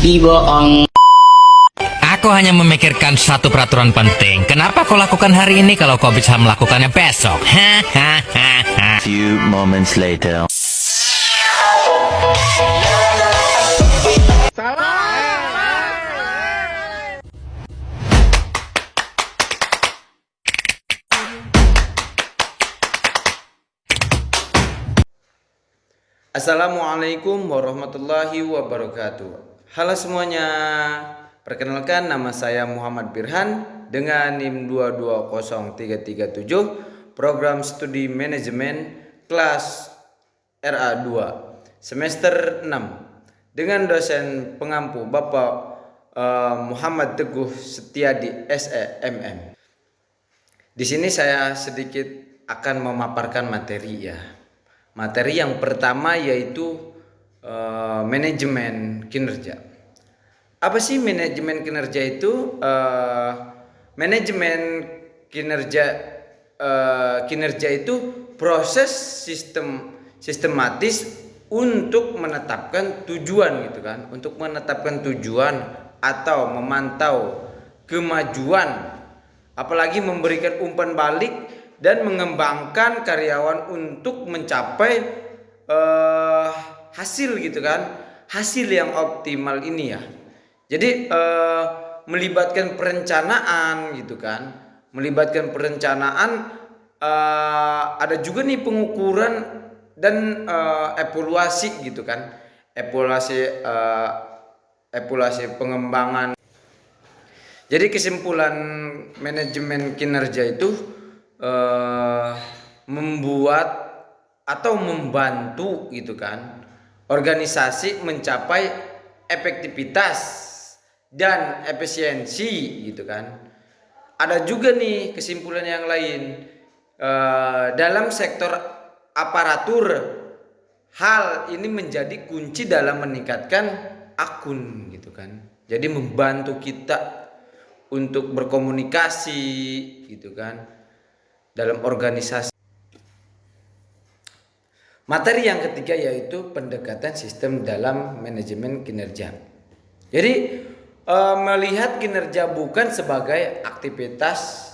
bohong. Aku hanya memikirkan satu peraturan penting. Kenapa kau lakukan hari ini kalau kau bisa melakukannya besok? Hahaha. Few moments later. Assalamualaikum warahmatullahi wabarakatuh. Halo semuanya, perkenalkan nama saya Muhammad Birhan dengan NIM 220337, program studi manajemen kelas RA2 semester 6 dengan dosen pengampu Bapak Muhammad Teguh Setiadi SEMM. Di sini saya sedikit akan memaparkan materi ya. Materi yang pertama yaitu manajemen kinerja. Apa sih manajemen kinerja itu? Manajemen kinerja itu proses sistematis untuk menetapkan tujuan gitu kan, untuk menetapkan tujuan atau memantau kemajuan, apalagi memberikan umpan balik dan mengembangkan karyawan untuk mencapai hasil gitu kan, hasil yang optimal ini ya. Jadi melibatkan perencanaan gitu kan, melibatkan perencanaan, ada juga nih pengukuran dan evaluasi gitu kan, evaluasi pengembangan. Jadi kesimpulan manajemen kinerja itu membuat atau membantu gitu kan organisasi mencapai efektivitas dan efisiensi gitu kan. Ada juga nih kesimpulan yang lain, dalam sektor aparatur hal ini menjadi kunci dalam meningkatkan akun gitu kan. Jadi membantu kita untuk berkomunikasi gitu kan dalam organisasi. Materi yang ketiga yaitu pendekatan sistem dalam manajemen kinerja. Jadi melihat kinerja bukan sebagai aktivitas,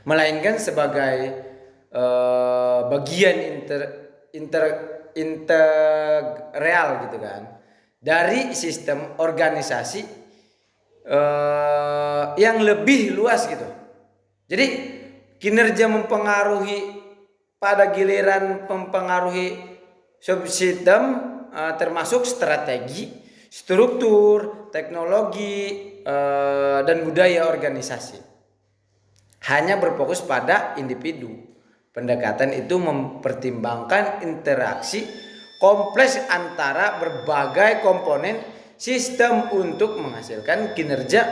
melainkan sebagai bagian integral gitu kan dari sistem organisasi yang lebih luas gitu. Jadi kinerja pada giliran mempengaruhi subsistem, termasuk strategi, struktur, teknologi, dan budaya organisasi. Hanya berfokus pada individu. Pendekatan itu mempertimbangkan interaksi kompleks antara berbagai komponen sistem untuk menghasilkan kinerja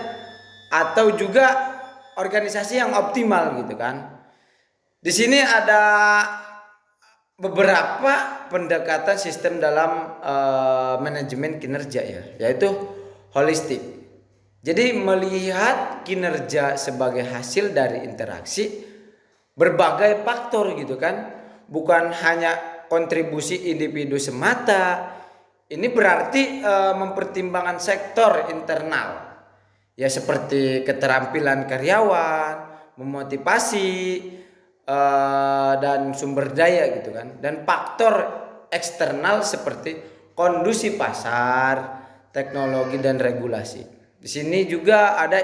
atau juga organisasi yang optimal gitu kan. Di sini ada beberapa pendekatan sistem dalam manajemen kinerja ya, yaitu holistik. Jadi melihat kinerja sebagai hasil dari interaksi berbagai faktor gitu kan, bukan hanya kontribusi individu semata. Ini berarti mempertimbangkan sektor internal ya, seperti keterampilan karyawan, memotivasi, dan sumber daya gitu kan, dan faktor eksternal seperti kondisi pasar, teknologi dan regulasi. Di sini juga ada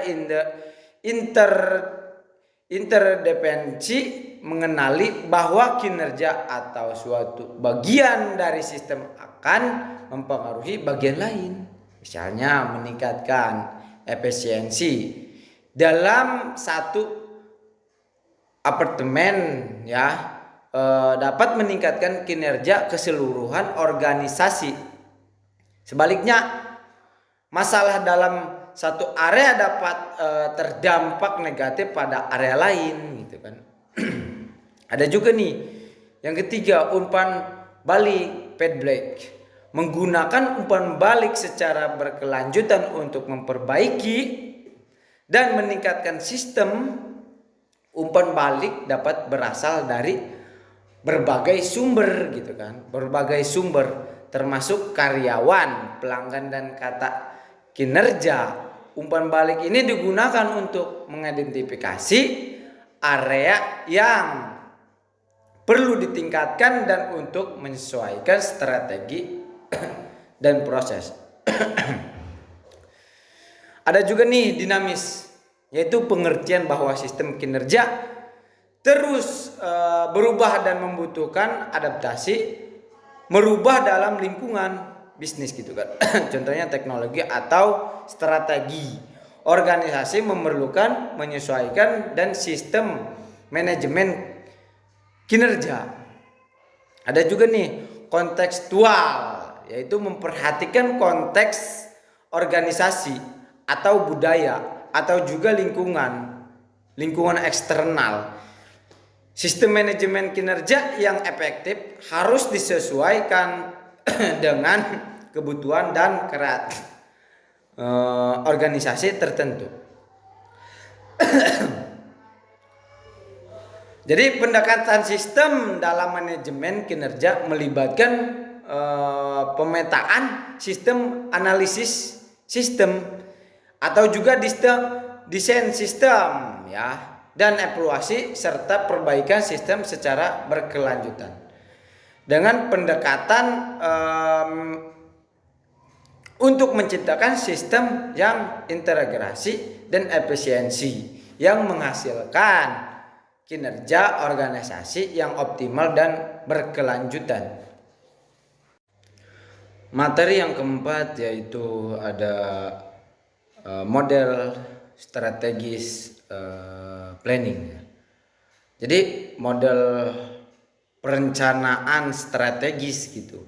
interdependensi, mengenali bahwa kinerja atau suatu bagian dari sistem akan mempengaruhi bagian lain. Misalnya meningkatkan efisiensi dalam satu apartemen ya, dapat meningkatkan kinerja keseluruhan organisasi. Sebaliknya, masalah dalam satu area dapat terdampak negatif pada area lain gitu kan. Ada juga nih yang ketiga, umpan balik, feedback. Menggunakan umpan balik secara berkelanjutan untuk memperbaiki dan meningkatkan sistem. Umpan balik dapat berasal dari berbagai sumber gitu kan, berbagai sumber termasuk karyawan, pelanggan dan kata kinerja. Umpan balik ini digunakan untuk mengidentifikasi area yang perlu ditingkatkan dan untuk menyesuaikan strategi dan proses. Ada juga nih dinamis, yaitu pengertian bahwa sistem kinerja terus berubah dan membutuhkan adaptasi, merubah dalam lingkungan bisnis gitu kan. Contohnya teknologi atau strategi. Organisasi memerlukan menyesuaikan dan sistem manajemen kinerja. Ada juga nih kontekstual, yaitu memperhatikan konteks organisasi atau budaya atau juga lingkungan eksternal. Sistem manajemen kinerja yang efektif harus disesuaikan dengan kebutuhan dan organisasi tertentu. Jadi pendekatan sistem dalam manajemen kinerja melibatkan pemetaan sistem, analisis sistem, atau juga desain sistem ya, dan evaluasi serta perbaikan sistem secara berkelanjutan. Dengan pendekatan untuk menciptakan sistem yang integrasi dan efisiensi yang menghasilkan kinerja organisasi yang optimal dan berkelanjutan. Materi yang keempat yaitu ada model strategis planning. Jadi model perencanaan strategis gitu.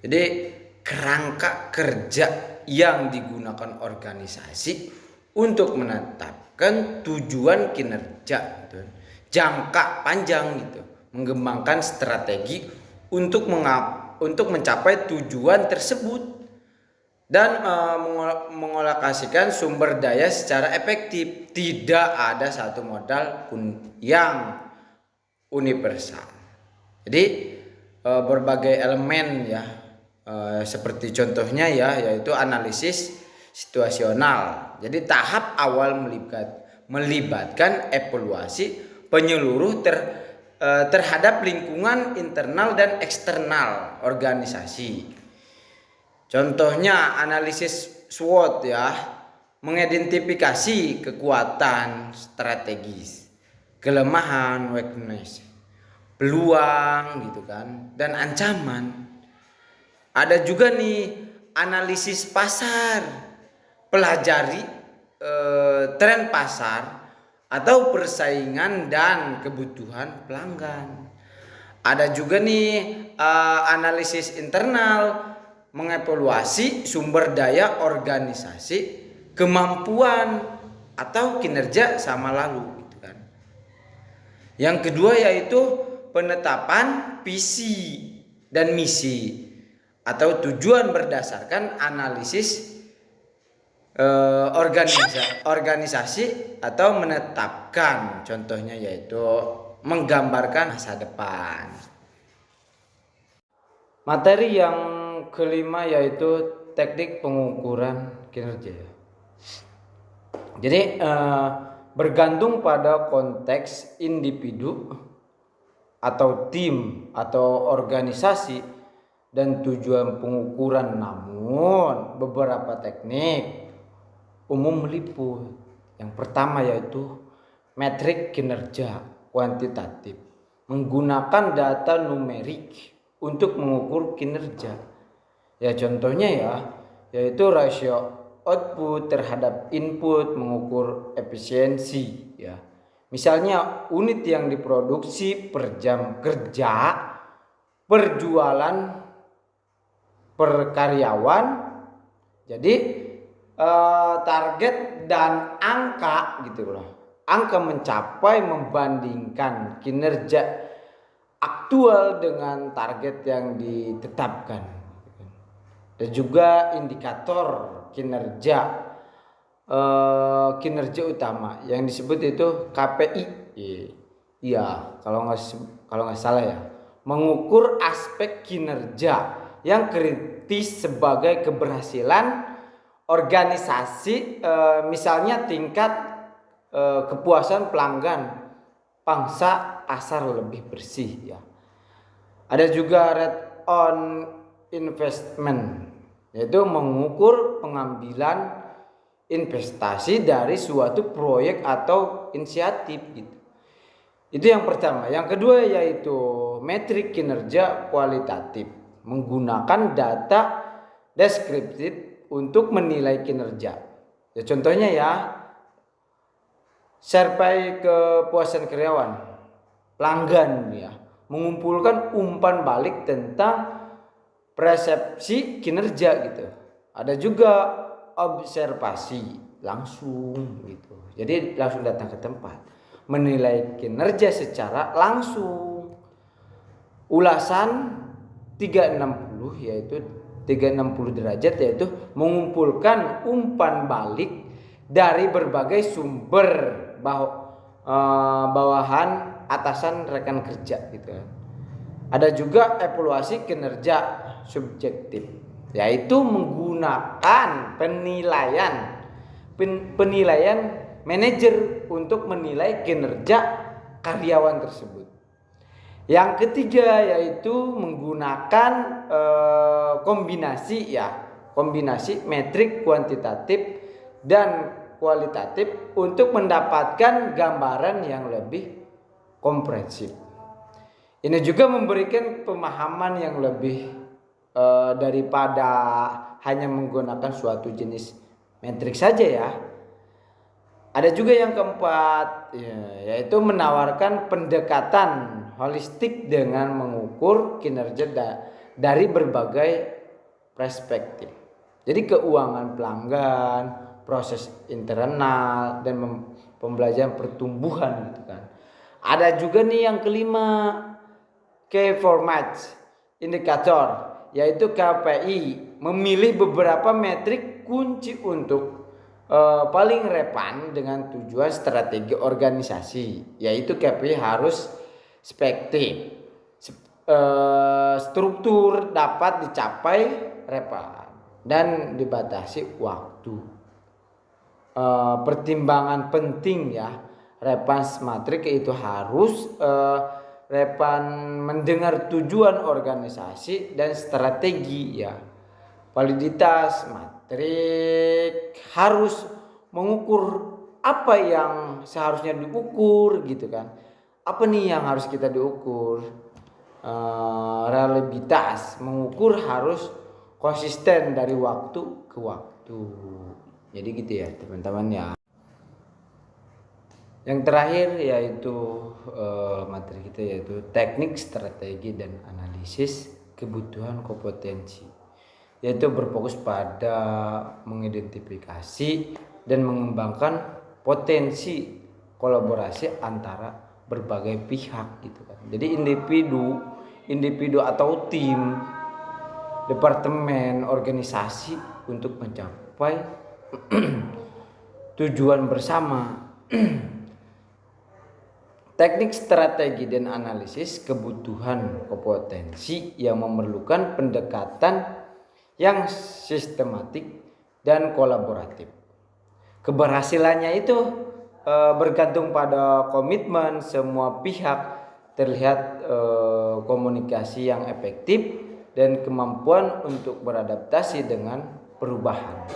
Jadi kerangka kerja yang digunakan organisasi untuk menetapkan tujuan kinerja gitu, jangka panjang gitu, mengembangkan strategi untuk mencapai tujuan tersebut dan mengalokasikan sumber daya secara efektif. Tidak ada satu modal pun yang universal. Jadi berbagai elemen ya, seperti contohnya ya, yaitu analisis situasional. Jadi tahap awal melibatkan evaluasi penyeluruh terhadap lingkungan internal dan eksternal organisasi. Contohnya analisis SWOT ya, mengidentifikasi kekuatan strategis, kelemahan weakness, peluang gitu kan, dan ancaman. Ada juga nih analisis pasar, pelajari tren pasar atau persaingan dan kebutuhan pelanggan. Ada juga nih analisis internal, mengevaluasi sumber daya organisasi, kemampuan atau kinerja sama lalu gitu kan. Yang kedua yaitu penetapan visi dan misi atau tujuan berdasarkan analisis organisasi atau menetapkan, contohnya yaitu menggambarkan masa depan. Materi yang kelima yaitu teknik pengukuran kinerja. Jadi bergantung pada konteks individu atau tim atau organisasi dan tujuan pengukuran, namun beberapa teknik umum meliput. Yang pertama yaitu metrik kinerja kuantitatif, menggunakan data numerik untuk mengukur kinerja. Ya contohnya ya, yaitu rasio output terhadap input, mengukur efisiensi ya. Misalnya unit yang diproduksi per jam kerja, perjualan per karyawan. Jadi target dan angka gitu loh. Angka mencapai membandingkan kinerja aktual dengan target yang ditetapkan. Dan juga indikator kinerja utama yang disebut itu KPI. Iya, kalau nggak salah ya, mengukur aspek kinerja yang kritis sebagai keberhasilan organisasi, misalnya tingkat kepuasan pelanggan pangsa asar lebih bersih ya. Ada juga rate on investment, yaitu mengukur pengambilan investasi dari suatu proyek atau inisiatif gitu. Itu yang pertama. Yang kedua yaitu metrik kinerja kualitatif, menggunakan data deskriptif untuk menilai kinerja. Ya, contohnya ya, survei kepuasan karyawan, pelanggan ya, mengumpulkan umpan balik tentang persepsi kinerja gitu. Ada juga observasi langsung gitu. Jadi langsung datang ke tempat, menilai kinerja secara langsung. Ulasan 360 yaitu 360 derajat, yaitu mengumpulkan umpan balik dari berbagai sumber bawahan, atasan, rekan kerja gitu kan. Ada juga evaluasi kinerja subjektif, yaitu menggunakan penilaian manajer untuk menilai kinerja karyawan tersebut. Yang ketiga yaitu menggunakan kombinasi metrik kuantitatif dan kualitatif untuk mendapatkan gambaran yang lebih komprehensif. Ini juga memberikan pemahaman yang lebih daripada hanya menggunakan suatu jenis metrik saja ya. Ada juga yang keempat yaitu menawarkan pendekatan holistik dengan mengukur kinerja dari berbagai perspektif. Jadi keuangan pelanggan, proses internal, dan pembelajaran pertumbuhan gitu kan. Ada juga nih yang kelima, key format indikator, yaitu KPI, memilih beberapa metrik kunci untuk paling relevan dengan tujuan strategi organisasi, yaitu KPI harus efektif, struktur dapat dicapai relevan dan dibatasi waktu. Pertimbangan penting ya, relevansi matrik itu harus relevan mendengar tujuan organisasi dan strategi ya. Validitas matrik harus mengukur apa yang seharusnya diukur gitu kan. Apa nih yang harus kita diukur? Reliabilitas mengukur harus konsisten dari waktu ke waktu. Jadi gitu ya teman-teman ya. Yang terakhir yaitu materi kita yaitu teknik, strategi, dan analisis kebutuhan kompetensi, yaitu berfokus pada mengidentifikasi dan mengembangkan potensi kolaborasi antara berbagai pihak gitu kan. Jadi individu atau tim, departemen, organisasi untuk mencapai tujuan bersama. Teknik, strategi, dan analisis kebutuhan kompetensi yang memerlukan pendekatan yang sistematik dan kolaboratif. Keberhasilannya itu bergantung pada komitmen semua pihak, terlihat komunikasi yang efektif dan kemampuan untuk beradaptasi dengan perubahan.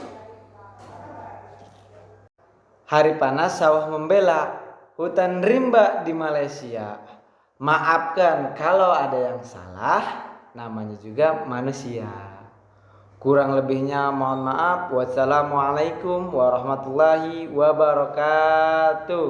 Hari panas sawah membela, hutan rimba di Malaysia. Maafkan kalau ada yang salah, namanya juga manusia. Kurang lebihnya mohon maaf. Wassalamualaikum warahmatullahi wabarakatuh.